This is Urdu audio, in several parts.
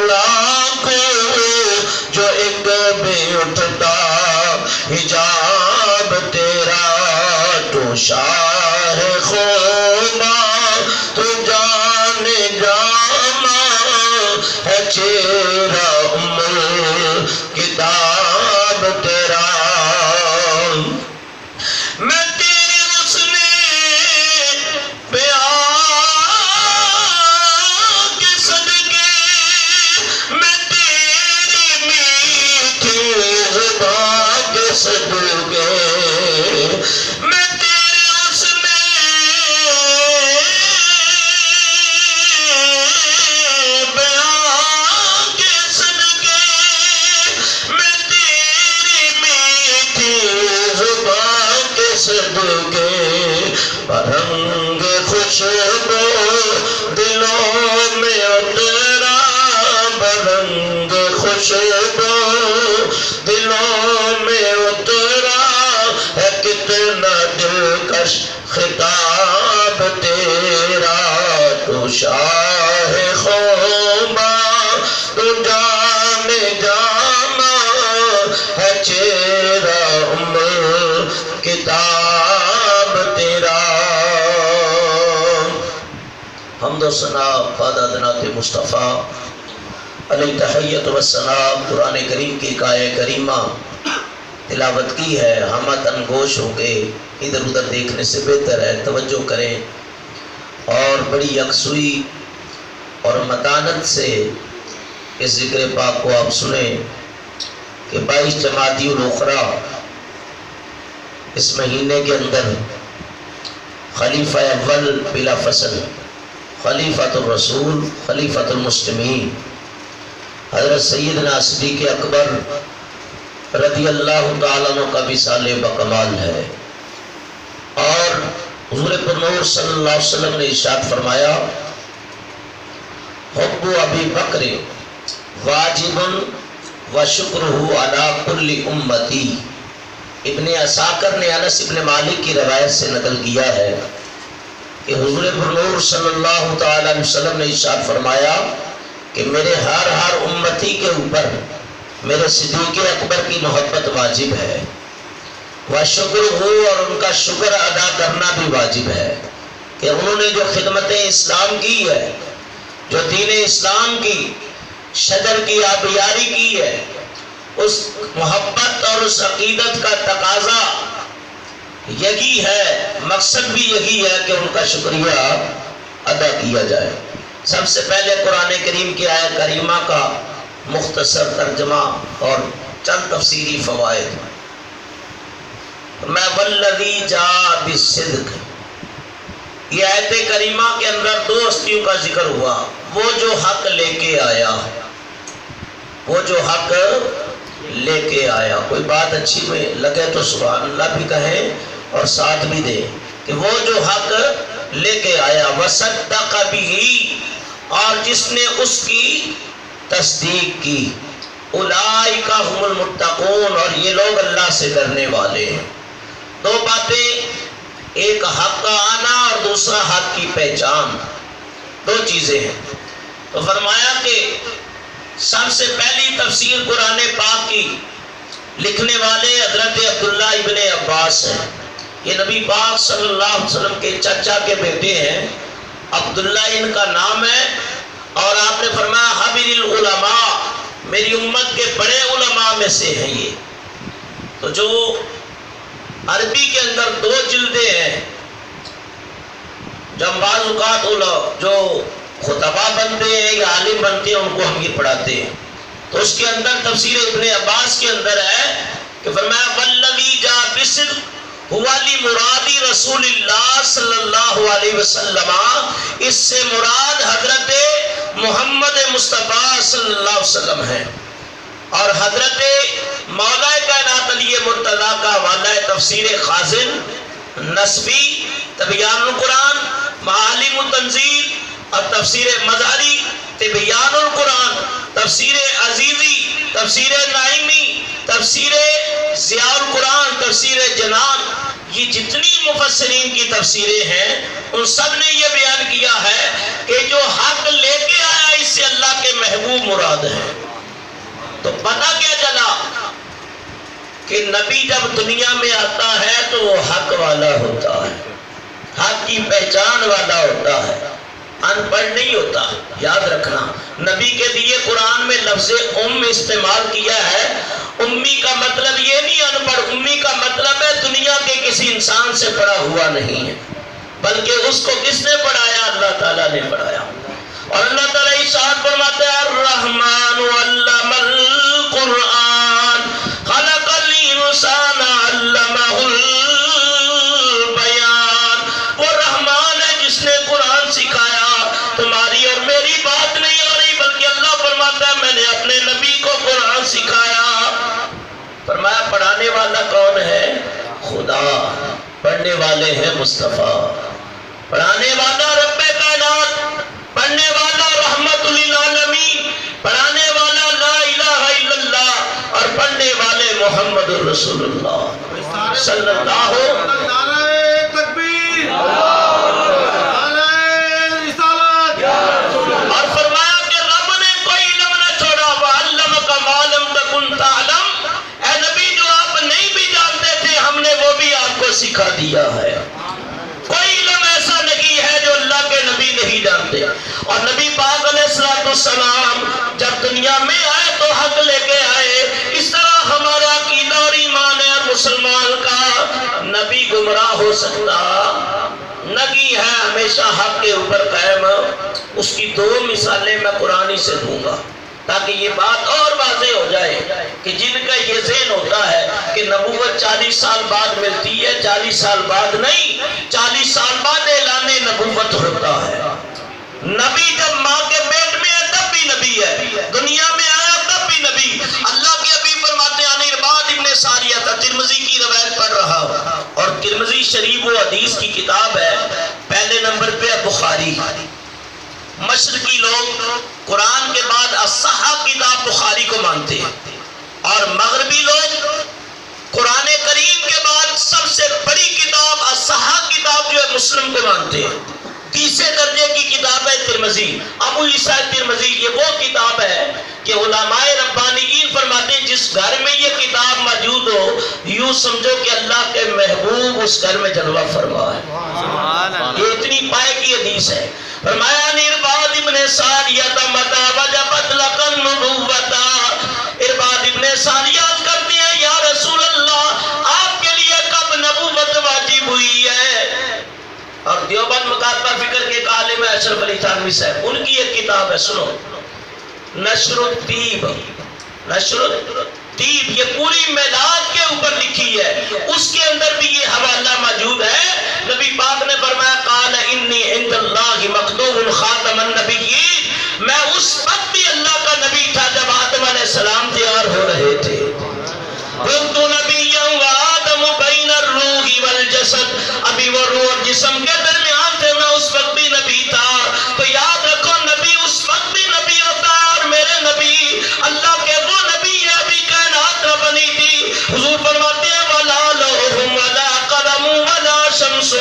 لاکھ جو ایک بھی اٹھتا حجاب تیرا تو شاہ خوبا تو جان جانا ہے چہرہ کتاب تیرا میں تیرے حسن پیار کے صدقے میں تیری میٹھی زبان کے صدقے میں تیرے حسن پیار کے صدقے میں تیری میٹھی زبان کے صدقے رنگ خوشبو دلوں میں اترا برنگ خوشبو دلوں میں اترا ہے کتنا دلکش خطاب تیرا تو شاہ خوبا تو جان جانا ہے چہرہ کتاب تیرا حمد و ثنا فادہ نعت مصطفیٰ علیہ تحیت و ثنا قرآن کریم کی ایک آیہ کریمہ تلاوت کی ہے. ہم تنگوش ہو گئے، ادھر ادھر دیکھنے سے بہتر ہے توجہ کریں اور بڑی یکسوئی اور متانت سے اس ذکر پاک کو آپ سنیں کہ 22 جمادی الاخری اس مہینے کے اندر خلیفہ اول بلا فصل خلیفۃ الرسول خلیفۃ المسلمین حضرت سیدنا صدیق اکبر رضی اللہ تعالیٰ عنہ کا وصال بکمال ہے. اور حضور پرنور صلی اللہ علیہ وسلم نے ارشاد فرمایا حب ابی بکر واجب و شکرہ علی کل امتی. ابن عساکر نے انس ابن مالک کی روایت سے نقل کیا ہے کہ حضور پرنور صلی اللہ تعالی علیہ وسلم نے ارشاد فرمایا کہ میرے ہر امتی کے اوپر میرے صدیق اکبر کی محبت واجب ہے، وشکرہ اور ان کا شکر ادا کرنا بھی واجب ہے کہ انہوں نے جو خدمت اسلام کی ہے، جو دین اسلام کی شجر کی آبیاری کی ہے، اس محبت اور اس عقیدت کا تقاضا یہی ہے، مقصد بھی یہی ہے کہ ان کا شکریہ ادا کیا جائے. سب سے پہلے قرآن کریم کی آیت کریمہ کا مختصر ترجمہ اور چند تفسیری فوائد. میں والذی جاء بالصدق، یہ آیت کریمہ کے اندر دو ہستیوں کا ذکر ہوا. وہ جو حق لے کے آیا، وہ جو حق لے کے آیا. کوئی بات اچھی میں لگے تو سبحان اللہ بھی کہیں اور ساتھ بھی دیں کہ وہ جو حق لے کے آیا وصدق بہ، اور جس نے اس کی تصدیق کی. اولئک هم المتقون، اور یہ لوگ اللہ سے ڈرنے والے ہیں. دو باتیں، ایک حق کا آنا اور دوسرا حق کی پہچان، دو چیزیں ہیں. تو فرمایا کہ سب سے پہلی تفسیر قرآن پاک کی لکھنے والے حضرت عبداللہ ابن عباس ہیں. یہ نبی پاک صلی اللہ علیہ وسلم کے چچا کے بیٹے ہیں، عبداللہ ان کا نام ہے. اور آپ نے فرمایا حبر العلماء، میری امت کے بڑے علماء میں سے ہیں یہ. تو جو عربی کے اندر دو جلدیں ہیں، جب بعض اوقات جو خطبہ بنتے ہیں یا عالم بنتے ہیں ان کو ہم یہ پڑھاتے ہیں، تو اس کے اندر تفسیر ابن عباس کے اندر ہے کہ فرمایا والذی جاء بالصدق ہوا لمرادی رسول اللہ صلی اللہ علیہ وسلم، اس سے مراد حضرت محمد مصطفیٰ صلی اللہ علیہ وسلم ہے. اور حضرت مولا کائنات علی مرتضیٰ کا حوالہ ہے تفسیر خازن نسبی، تبیان القرآن، معالم التنزیل، اور تفسیر مظہری، تبیان القرآن، تفسیر عزیزی، تفسیر نعیمی، تفسیر ضیاء القرآن، تفسیر جنان. یہ جتنی مفسرین کی تفسیریں ہیں ان سب نے یہ بیان کیا ہے کہ جو حق لے کے آیا اس سے اللہ کے محبوب محبوب مراد ہے۔ تو پتہ کیا چلا کہ نبی جب دنیا میں آتا ہے تو وہ حق والا ہوتا ہے، حق کی پہچان والا ہوتا ہے، ان پڑھ نہیں ہوتا۔ یاد رکھنا، نبی کے لیے قرآن میں لفظ ام استعمال کیا ہے۔ امی کا مطلب یہ نہیں ان پڑھ، امی کا مطلب ہے دنیا کے کسی انسان سے پڑھا ہوا نہیں ہے، بلکہ اس کو کس نے پڑھایا؟ اللہ تعالیٰ نے پڑھایا۔ اور اللہ تعالیٰ ارشاد فرماتا ہے الرحمن علم القرآن خلق الانسان علمہ البیان۔ وہ رحمان ہے جس نے قرآن سکھایا۔ تمہاری اور میری بات نہیں ہو رہی، بلکہ اللہ فرماتا ہے میں نے اپنے نبی کو قرآن سکھایا۔ فرمایا پڑھانے والا کون ہے؟ خدا۔ پڑھنے والے ہیں مصطفیٰ۔ پڑھانے والا رب کائنات، پڑھنے والا رحمت للعالمین، پڑھانے والا لا الہ الا اللہ، اور پڑھنے والے محمد رسول اللہ صلی اللہ علیہ وسلم۔ نعرہ تکبیر، نعرہ رسالت۔ اور فرمایا کہ رب نے کوئی علم نہ چھوڑا، وَعَلَّمَكَ مَا لَمْ تَكُنْ تَعْلَمْ۔ اے نبی جو آپ نہیں بھی جانتے تھے ہم نے وہ بھی آپ کو سکھا دیا ہے۔ کوئی علم ایسا نہیں ہے جو اللہ کے نبی نہیں جانتے۔ اور نبی پاک علیہ السلام جب دنیا میں آئے تو حق لے کے آئے۔ اس طرح ہمارا عقیدہ اور ایمان ہے، اور مسلمان کا نبی گمراہ ہو سکتا نہیں ہے، ہمیشہ حق کے اوپر قائم۔ اس کی دو مثالیں میں قرآنی سے دوں گا تاکہ یہ بات اور واضح ہو جائے کہ جن کا یہ ذہن ہوتا ہے کہ نبوت 40 سال بعد ملتی ہے، 40 سال بعد نہیں، 40 سال بعد اعلان نبوت ہوتا ہے۔ نبی جب ماں کے پیٹ میں ہے تب بھی نبی ہے، دنیا میں آیا تب بھی نبی۔ اللہ کے حبیب فرماتے ہیں ارباد ابن ساریہ تھا، ترمذی کی روایت پڑھ رہا ہوں، اور ترمذی شریف و حدیث کی کتاب ہے، پہلے نمبر پہ ہے بخاری۔ مشرقی لوگ قرآن کے بعد الصحاح کتاب بخاری کو مانتے ہیں، اور مغربی لوگ قرآن کریم کے بعد سب سے بڑی کتاب الصحاح کتاب جو ہے مسلم کو مانتے ہیں۔ تیسرے درجے کی کتاب ہے ترمذی، ابو عیسیٰ ترمذی۔ یہ وہ کتاب ہے کہ علماء ربانیین فرماتے ہیں جس گھر میں یہ کتاب موجود ہو یوں سمجھو کہ اللہ کے محبوب اس گھر میں جلوہ فرما ہے۔ یہ اتنی پائے کی حدیث ہے۔ فرمایا ارباد ابن ساریہ متا وجبت لک النبوۃ۔ ارباد ابن ساریہ کرتے ہیں یا رسول اللہ آپ کے لیے کب نبوت واجب ہوئی ہے؟ اور دیوبند مکاتبہ فکر کے ایک عالم ہے اشرف علی تھانوی صاحب، ان کی ایک کتاب ہے، سنو، نشر الطیب۔ نشر الطیب یہ پوری میلاد کے اوپر لکھی ہے، اس کے اندر بھی یہ حوالہ موجود ہے۔ نبی پاک نے فرمایا قال انی عند اللہ مکتوب خاتم النبیین، میں اس وقت بھی اللہ کا نبی تھا جب آدم علیہ السلام تیار ہو رہے تھے۔ کنت نبیا وآدم بین الروح والجسد، ابھی وہ روح اور جسم کے درمیان تھے، میں اس وقت بھی نبی تھا۔ تو یاد رکھو نبی اس وقت بھی نبی ہوتا ہے، اور میرے نبی اللہ کے وہ نبی ہے ابھی کائنات نہ بنی تھی۔ حضور فرماتے ہیں وَلَا لَوْحٌ وَلَا قَلَمٌ وَلَا شَمْسٌ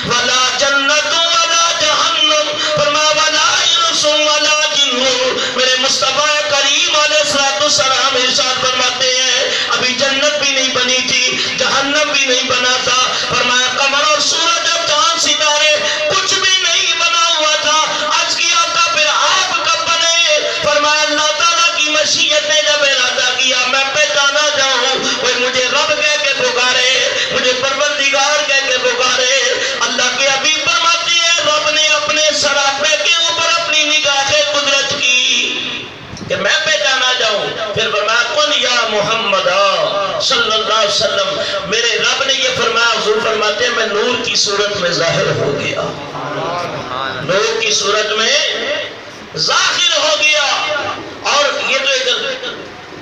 وَلَا جَنَّةٌ وَلَا جَهَنَّمٌ، فرمایا وَلَا إِنسٌ وَلَا جِنٌّ۔ میرے مصطفیٰ کریم علیہ السلام ارشاد فرماتے ہیں ابھی جنت بھی نہیں بنی تھی، جہنم بھی نہیں بنا تھا۔ فرمایا قمر اور سورج اور چاند ستارے کچھ بھی نہیں بنا ہوا تھا۔ عرض کیا تھا پھر آپ کب بنے؟ فرمایا اللہ تعالیٰ کی مشیت نے جب ارادہ کیا میں پہچانا جاؤں، کوئی مجھے رب کہہ کے پکارے، مجھے پروردگار کہہ کے پکارے۔ اللہ کے حبیب فرماتے ہیں رب نے اپنے سراپے کے اوپر اپنی نگاہ قدرت کی کہ میں پہچانا جاؤں۔ پھر فرمایا کن یا محمد صلی اللہ علیہ وسلم، میرے رب نے یہ فرمایا، حضور فرماتے ہیں میں نور کی صورت میں ظاہر ہو گیا، نور کی صورت میں ظاہر ہو گیا۔ اور یہ تو ایک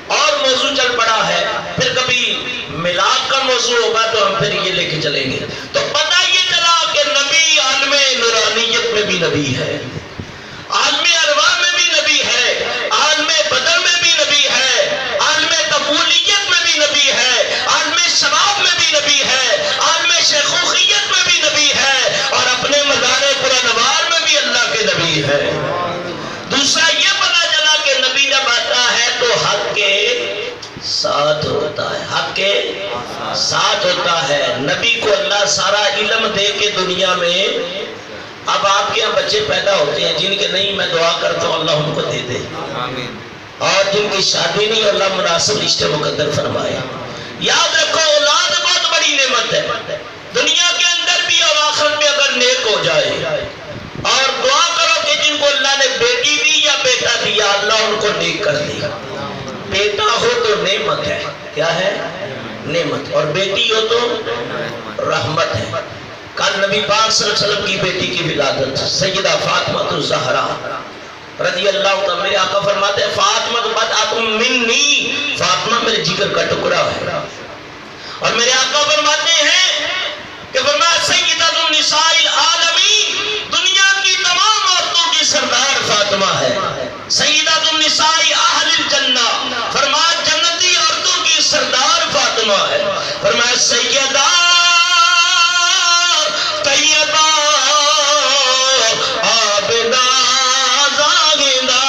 اور موضوع چل پڑا ہے، پھر کبھی میلاد کا موضوع ہوگا تو ہم پھر یہ لے کے چلیں گے۔ تو پتہ یہ چلا کہ نبی عالم نورانیت میں بھی نبی ہے، عالم ارواح میں بھی نبی ہے، عالم بدر میں بھی نبی ہے، عالم قبولیت میں بھی نبی ہے، عالم شباب میں بھی نبی ہے، عالم شیخوخیت میں بھی نبی ہے، اور اپنے مزار قرآنوار میں بھی اللہ کے نبی ہے۔ دوسرا یہ پتہ چلا کہ نبی ساتھ ہوتا ہے، حق کے ساتھ ہوتا ہے۔ نبی کو اللہ سارا علم دے کے دنیا میں، اب آپ کے یہاں بچے پیدا ہوتے ہیں جن کے نہیں، میں دعا کرتا ہوں اللہ ان کو دے دے، اور جن کی شادی نہیں اللہ مناسب رشتے مقدر فرمائے۔ یاد رکھو اولاد بہت بڑی نعمت ہے، دنیا کے اندر بھی اور آخرت میں اگر نیک ہو جائے، اور دعا کرو کہ جن کو اللہ نے بیٹی دی یا بیٹا دیا اللہ ان کو نیک کر دے۔ بیٹا ہو تو نعمت ہے، کیا ہے؟ نعمت، اور بیٹی ہو تو رحمت ہے۔ کل نبی پاک صلی اللہ علیہ وسلم کی بیٹی کی ولادت، سیدہ فاطمہ الزہرا رضی اللہ تعالیٰ، میرے آقا فرماتے ہیں فاطمہ بدعۃ منی، فاطمہ میرے جگر کا ٹکڑا ہے۔ اور میرے آقا فرماتے ہیں کہ فرمایا سیدۃ النساء العالمین، دنیا کی تمام عورتوں کی سردار فاطمہ ہے۔ سیدۃ النساء اہل الجنہ، فرمایا جنتی عورتوں کی سردار فاطمہ ہے۔ فرمایا سیدہ طیبہ عابدہ زاہدہ،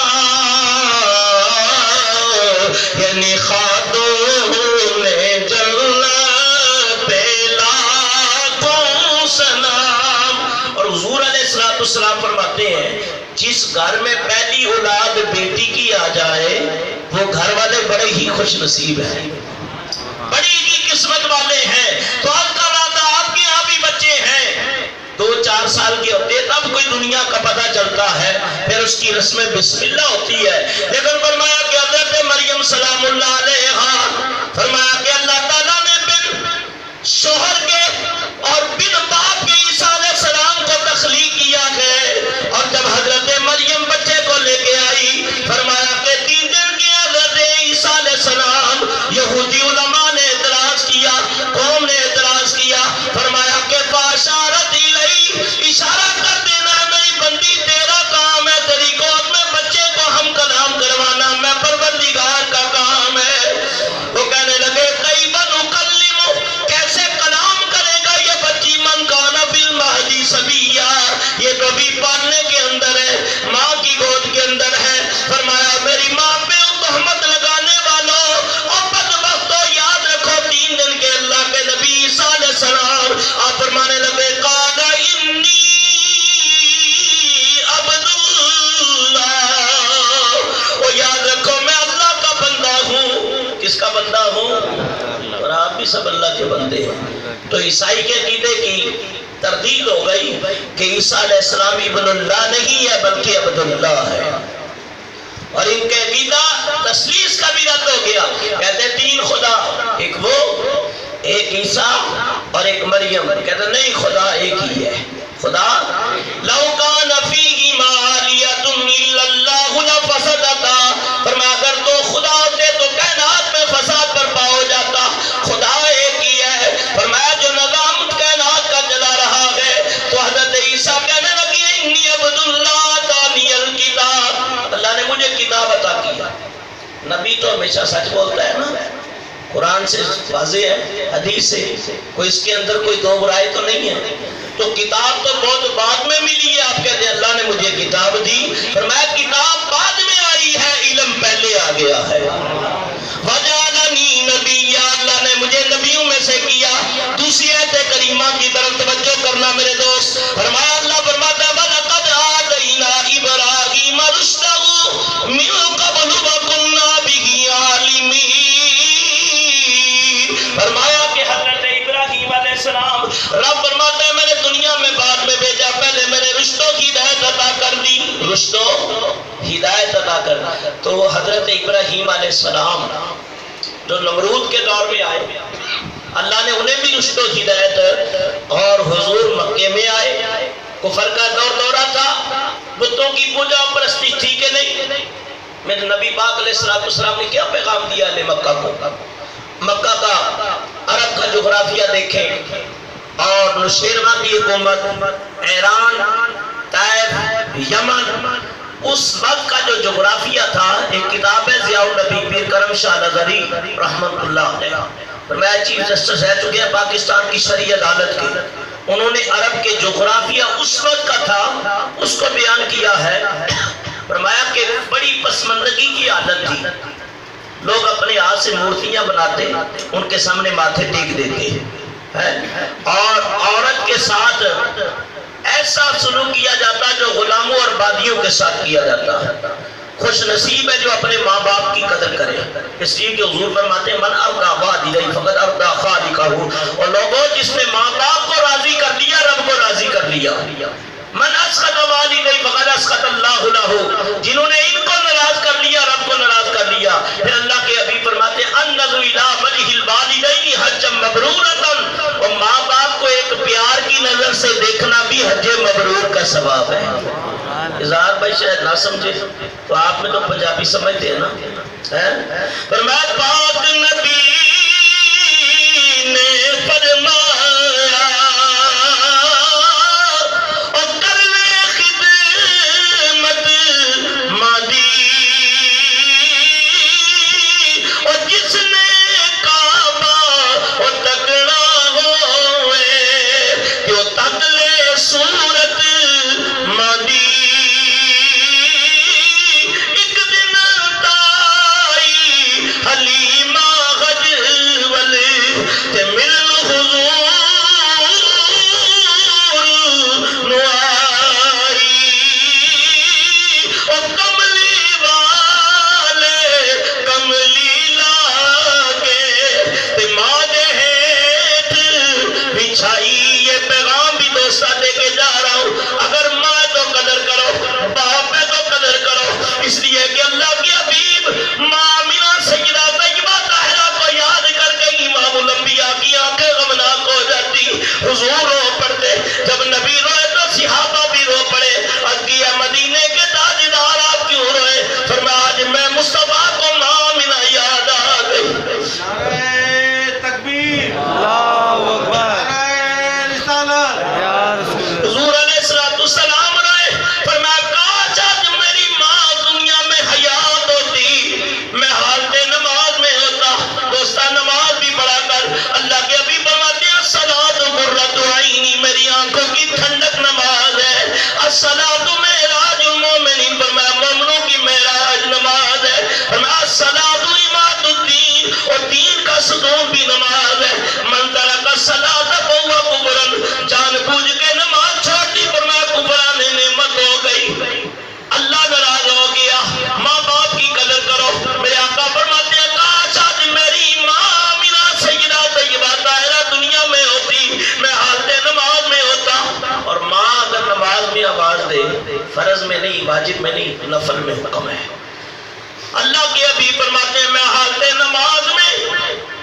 یعنی خاتون جنت لاکھوں سلام۔ اور حضور علیہ السلام فرماتے ہیں جس گھر میں پہلی اولاد بیٹی کی آ جائے وہ گھر والے بڑے ہی خوش نصیب ہیں، بڑی ہی قسمت والے ہیں۔ تو آج کا وعدہ آپ کے یہاں بھی بچے ہیں 2-4 سال کے ہوتے تب کوئی دنیا کا پتہ چلتا ہے، پھر اس کی رسم بسم اللہ ہوتی ہے۔ لیکن فرمایا کہ حضرت مریم سلام اللہ علیہا، فرمایا کہ اللہ تعالیٰ نے بن شوہر کے اور بن باپ کے عیسیٰ علیہ السلام کو تخلیق کیا ہے، اور جب حضرت مریم بچے کو لے کے آئی، فرمایا کہ 3 دن کے حضرت عیسیٰ علیہ السلام، یہودی علماء نے اعتراض کیا، قوم نے اعتراض کیا، فرمایا کہ فاشارت الیہ، اشارہ کر دینا میری بندی تیرا کام ہے، تیری گود میں بچے کو ہم کلام کروانا میں پروردگار کا کام ہے۔ وہ کہنے لگے کیف نکلم، کیسے کلام کرے گا یہ بچی، من کان فی المہدی صبیا، یہ تو بھی پالنے کے اندر ہے، ماں کی گود کے اندر ہے۔ فرمایا میری ماں پہ تہمت لگانے والوں اور بدبختوں، یاد رکھو 3 دن کے اللہ کے نبی عیسیٰ علیہ السلام آپ فرمانے لگے قال انی عبد اللہ، وہ یاد رکھو میں اللہ کا بندہ ہوں۔ کس کا بندہ ہوں؟ اور آپ بھی سب اللہ کے بندے ہیں۔ تو عیسائی کے عقیدے کی تردید ہو گئی کہ عیسیٰ علیہ السلام ابن اللہ نہیں ہے بلکہ عبد اللہ ہے، اور ان کے عقیدہ تسلیس کا بھی رد ہو گیا۔ کہتے 3 خدا، ایک وہ، ایک عیسیٰ اور ایک مریم۔ کہتے نہیں، خدا ایک ہی ہے۔ خدا لو کان فیہما آلیۃ الا اللہ لفسدتا، فرمایا اگر تو خدا ہوتے تو کائنات میں فساد برپا ہو جاتا، خدا ایک ہی ہے۔ فرمایا جو نظام کائنات کا چلا رہا ہے، تو حضرت عیسیٰ کہنے لگے انی عبد اللہ آتانی الکتاب، اللہ نے مجھے کتاب عطا کیا۔ نبی تو ہمیشہ سچ بولتا ہے نا، قرآن سے واضح ہے، حدیث سے، کوئی اس کے اندر کوئی دو برائے تو نہیں ہے۔ تو کتاب تو بہت بعد میں ملی ہے، آپ کہتے ہیں اللہ نے مجھے کتاب دی، فرمایا کتاب بعد میں آئی ہے، علم پہلے آ گیا ہے۔ وجعلنی نبیّا، اللہ نے مجھے نبیوں میں سے کیا۔ دوسری آیت کریمہ کی طرف توجہ کرنا میرے دوست، فرمایا اللہ فرماتا ہے وَلَقَدْ آتَيْنَا إِبْرَاهِيمَ رُشْدَهُ مِن قَبْلُ وَكُنَّا بِهِ عَالِمِينَ، فرمایا کہ حضرت ابراہیم علیہ السلام، رب فرماتا ہے میں نے دنیا میں بعد میں بھیجا، پہلے میں نے رشتوں کی ہدایت عطا کر دی، رشتوں ہدایت عطا کر۔ تو حضرت ابراہیم علیہ السلام جو نمرود کے دور میں آئے، اللہ نے انہیں بھی رشتوں کی ہدایت، اور حضور مکے میں آئے، کفر کا دورہ تھا، بتوں کی پوجا پرستی تھی کہ نہیں؟ میرے نبی پاک علیہ السلام نے کیا پیغام دیا اہل مکہ کو؟ مکہ کا عرب کا جغرافیہ دیکھیں، اور نشیرہ کی حکومت، ایران، طائف، یمن، اس وقت کا جو جغرافیہ تھا، ایک کتاب ہے ضیاء النبی پیر کرم شاہ نظری رحمت اللہ علیہ، فرمایا چیف جسٹس رہ چکے ہیں پاکستان کی شرعی عدالت کے، انہوں نے عرب کے جغرافیہ اس وقت کا تھا اس کو بیان کیا ہے۔ فرمایا کہ بڑی پسماندگی کی عادت تھی، لوگ اپنے ہاتھ سے مورتیاں بناتے ان کے سامنے ماتھے ٹیک دیتے ہیں اور عورت کے ساتھ ایسا سلوک کیا جاتا جو غلاموں اور بادیوں کے ساتھ کیا جاتا ہے۔ خوش نصیب ہے جو اپنے ماں باپ کی قدر کرے، اس لیے کہ حضور فرماتے ہیں من ارضا والدیہ فقد ارضا خالقہ، اور لوگوں جس نے ماں باپ کو راضی کر لیا رب کو راضی کر لیا۔ من اسخط والدیہ فقد اسخط اللہ لہ، جنہوں نے ان کو ناراض کر لیا رب کو ناراض کر لیا۔ پھر اللہ کے حبیب فرماتے ہیں النظر الی وجہ الوالدین حجا مبرورا، اور ماں باپ کو ایک پیار کی نظر سے دیکھنا بھی حج مبرور کا ثواب ہے۔ اظہار بھائی شاید نہ سمجھے تو آپ میں تو پنجابی سمجھتے ہیں نا۔ فرمایا پاک نبی نے فرمایا اور کر لے خدمت مادی، اور جس نے کعبہ اور تکڑا ہوئے جو تک لے صورت مادی، اس لیے کہ اللہ کے حبیب ماں آمنہ سیدہ طیبہ طاہرہ کو یاد کر کے امام الانبیاء کی آنکھیں غمناک ہو جاتی، حضور رو پڑتے، جب نبی روئے تو صحابہ بھی رو پڑے، عرض کیا مدینے کے تاجدار آپ کیوں روئے؟ فرمایا آج میں مصطفیٰ کو ماں آمنہ یاد آ گئی۔ نعرہ تکبیر، اللہ اکبر، نعرہ رسالت، یا رسول اللہ۔ حضور علیہ السلام روئے، فرمایا کاش آج میری ماں دنیا میں حیات ہوتی، میں حالت نماز میں ہوتا۔ دوستہ نماز بھی پڑھا کر، اللہ کے حبیب فرماتے ہیں الصلاۃ قرۃ عینی، میری آنکھوں کی ٹھنڈک نماز ہے۔ الصلاۃ معراج المومنین، فرمایا مومنوں کی معراج نماز ہے۔ فرمایا الصلاۃ عماد الدین، اور دین کا ستون بھی نماز ہے۔ من ترک الصلاۃ فہو کفر، جان بوجھ کے نماز چھوڑ دی، فرمایا کفران نعمت ہو گئی، اللہ ناراض ہو گیا۔ ماں باپ کی قدر کرو۔ میرے آقا فرماتے ہیں کاش آج میری ماں آمنہ سیدہ طیبہ طاہرہ دنیا میں ہوتی، میں حالت نماز میں ہوتا۔ اور ماں اگر نماز میں آواز دے، فرض میں نہیں، واجب میں نہیں، نفل میں حکم ہے۔ اللہ کے حبیب فرماتے ہیں میں حالت نماز میں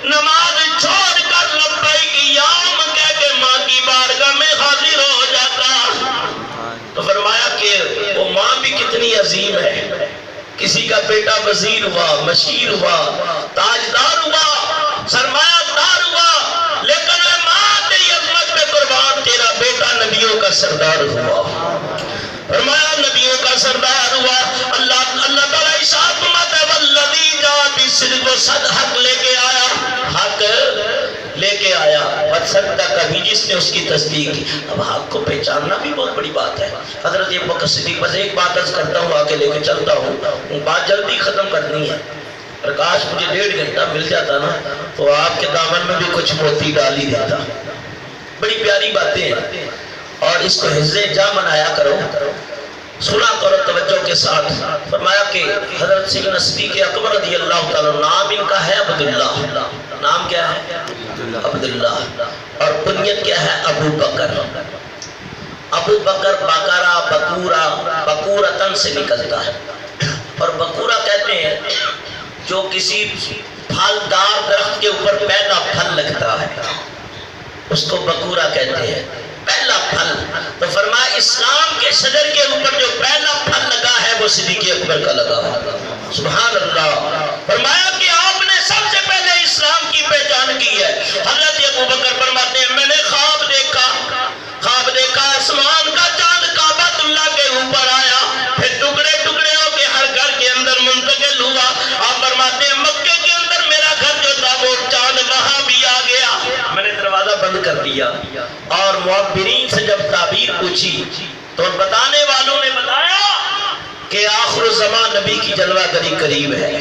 نماز چھوڑ کر لبیک یام کہہ کے ماں کی بارگاہ میں حاضر ہو جاتا۔ تو فرمایا کہ وہ ماں بھی کتنی عظیم ہے، کسی کا بیٹا وزیر ہوا، مشیر ہوا، تاجدار ہوا، سرمایہ دار ہوا، لیکن اے ماں تیری عظمت پہ قربان تیرا بیٹا نبیوں کا سردار ہوا۔ فرمایا نبیوں کا سردار ہوا۔ اللہ تعالیٰ ارشاد فرماتا ہے والذی جاء بالصدق، وہ صد حق لے کے آیا، حق لے کے آیا، وصدق بھی جس نے اس کی تصدیق کی۔ اب حق کو پہچاننا بھی بہت بڑی بات ہے۔ حضرت ابو بکر صدیق، بس ایک بات عرض کرتا ہوں آگے لے کے چلتا ہوں، بات جلدی ختم کرنی ہے، پرکاش مجھے 1.5 گھنٹہ مل جاتا نا تو آپ کے دامن میں بھی کچھ موتی ڈال ہی دیتا۔ بڑی پیاری باتیں ہیں اور اس کو حفظ جا منایا کرو، سنا کرو توجہ کے ساتھ۔ فرمایا کہ حضرت سیدنا صدیق اکبر رضی اللہ تعالیٰ، نام ان کا ہے عبداللہ، نام کیا ہے؟ عبداللہ، اور کنیت کیا ہے؟ ابو بکر۔ ابو بکر بکرا، بکورا، بکورتن سے نکلتا ہے، اور بکورا کہتے ہیں جو کسی پھلدار درخت کے اوپر پہلا پھل لگتا ہے اس کو بکورا کہتے ہیں، پہلا پھل۔ تو فرمایا اسلام کے شجر کے اوپر جو پہلا پھل لگا ہے وہ صدیق اکبر کا لگا ہے۔ سبحان اللہ۔ فرمایا کہ آپ نے سب سے پہلے اسلام کی پہچان کی ہے۔ حضرت ابو بکر فرماتے ہیں میں نے خواب دیکھا آسمان کا چاند کعبۃ اللہ کے اوپر آیا، پھر ٹکڑے ٹکڑے ہو کے ہر گھر کے اندر منتقل ہوا۔ آپ فرماتے ہیں مکے کے اندر میرا گھر جو تھا وہ چاند وہاں بھی آ گیا، میں نے دروازہ بند کر دیا۔ اور معبرین سے جب تعبیر پوچھی تو بتانے والوں نے بتایا کہ آخر الزمان نبی کی جلوہ گری قریب ہے۔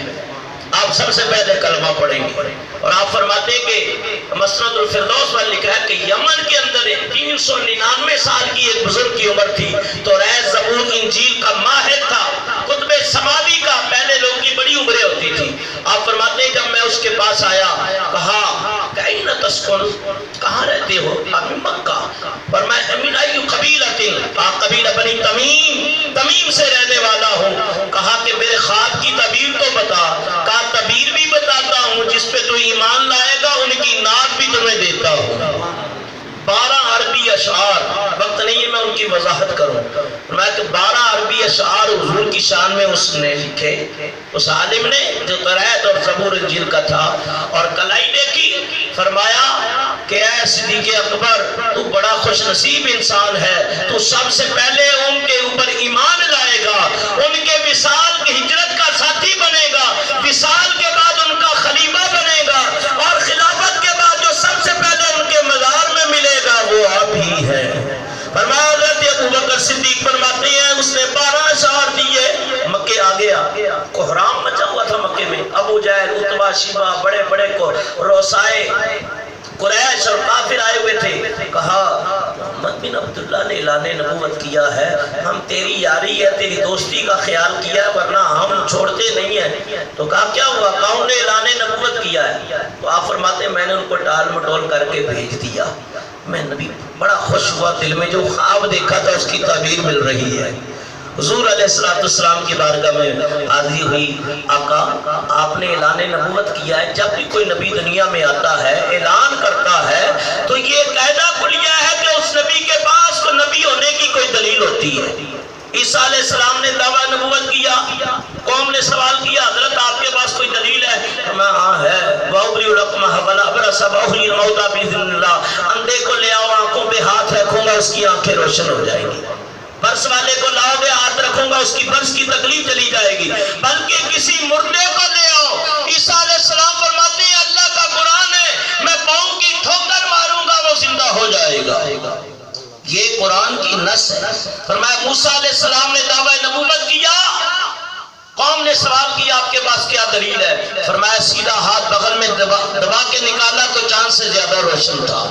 آپ سب سے پہلے کلمہ پڑھیں گے. اور آپ فرماتے ہیں کہ مسند الفردوس میں لکھا ہے کہ یمن کے اندر 399 سال کی ایک بزرگ کی عمر تھی. تو ریس زبور انجیل کا ماہر تھا, کتب سماوی کا. پہلے لوگ کی بڑی عمریں ہوتی تھی. آپ فرماتے ہیں جب میں اس کے پاس آیا, کہا کہیں نہ تسکن, کہاں رہتے ہو؟ مکہ. اور میں امین آئی قبیلتن, قبیلہ بنی تمیم سے رہنے والا ہوں. کہا کہ میرے خواب کی تعبیر تو بتا. کہا تعبیر بھی بتاتا ہوں, جس پہ تو ایمان لائے گا ان کی نعت بھی تمہیں دیتا ہوں. 12 عربی اشعار, وقت نہیں ہے میں ان کی وضاحت کروں. میں کہ 12 عربی اشعار حضور کی شان میں اس نے لکھے, اس عالم نے جو توریت اور زبور انجیل کا تھا. اور کلائی دیکھی, فرمایا کہ اے صدیق اکبر, تو بڑا خوش نصیب انسان ہے, تو سب سے پہلے ان کے اوپر ایمان لائے گا, ان کے وصال کی ہجرت کا ساتھی بنے گا, وصال کے بعد ان کا خلیفہ بنے گا, اور خلافت کے بعد جو سب سے پہلے ان کے مزار میں ملے گا وہ آپ ہی ہے. فرمایا حضرت ابوبکر صدیق فرماتے ہیں اس نے 12 اشعار دیے. مکے آ گیا, کوہرام مچا ہوا تھا مکے میں. ابو جہل, عتبہ, شیبہ, بڑے بڑے کو روسائے قریش اور کافر آئے ہوئے تھے. کہا محمد بن عبداللہ نے اعلان نبوت کیا ہے, ہم تیری یاری ہے, تیری دوستی کا خیال کیا ہے, ورنہ ہم چھوڑتے نہیں ہیں. تو کہا کیا ہوا؟ کہا انہوں نے اعلان نبوت کیا ہے. تو آپ فرماتے ہیں میں نے ان کو ٹال مٹول کر کے بھیج دیا. میں نبی بڑا خوش ہوا, دل میں جو خواب دیکھا تھا اس کی تعبیر مل رہی ہے. حضور علیہ السلام کی بارگاہ میں حاضری ہوئی. آقا آپ نے اعلان نبوت کیا ہے, جب بھی کوئی نبی دنیا میں آتا ہے اعلان کرتا ہے تو یہ قاعدہ کلیہ ہے کہ اس نبی کے پاس کو نبی ہونے کی کوئی دلیل ہوتی ہے. عیسیٰ علیہ السلام نے دعویٰ نبوت کیا, قوم نے سوال کیا حضرت آپ کے پاس کوئی دلیل ہے؟ میں ہاں ہے. وَأُبْرِئُ الْأَكْمَحَ وَالْأَبْرَصَ وَأُحْيِي الْمَوْتَىٰ بِإِذْنِ اللَّهِ, اندھے کو لے آؤ, آنکھوں پہ ہاتھ رکھوں گا, اس کی آنکھیں روشن ہو جائیں گی. برس والے کو لاؤ گے, ہاتھ رکھوں گا, اس کی برس کی تکلیف چلی جائے گی. بلکہ کسی مردے کو لے آؤ. عیسیٰ علیہ السلام فرماتے ہیں اللہ کا قرآن ہے, میں پاؤں کی ٹھوکر ماروں گا وہ زندہ ہو جائے گا. یہ قرآن کی نص ہے. فرمایا موسیٰ علیہ السلام نے دعویٰ نبوت کیا, قوم نے سوال کیا آپ کے پاس کیا دلیل ہے؟ فرمایا سیدھا ہاتھ بغل میں دبا کے نکالا تو چاند سے زیادہ روشن تھا.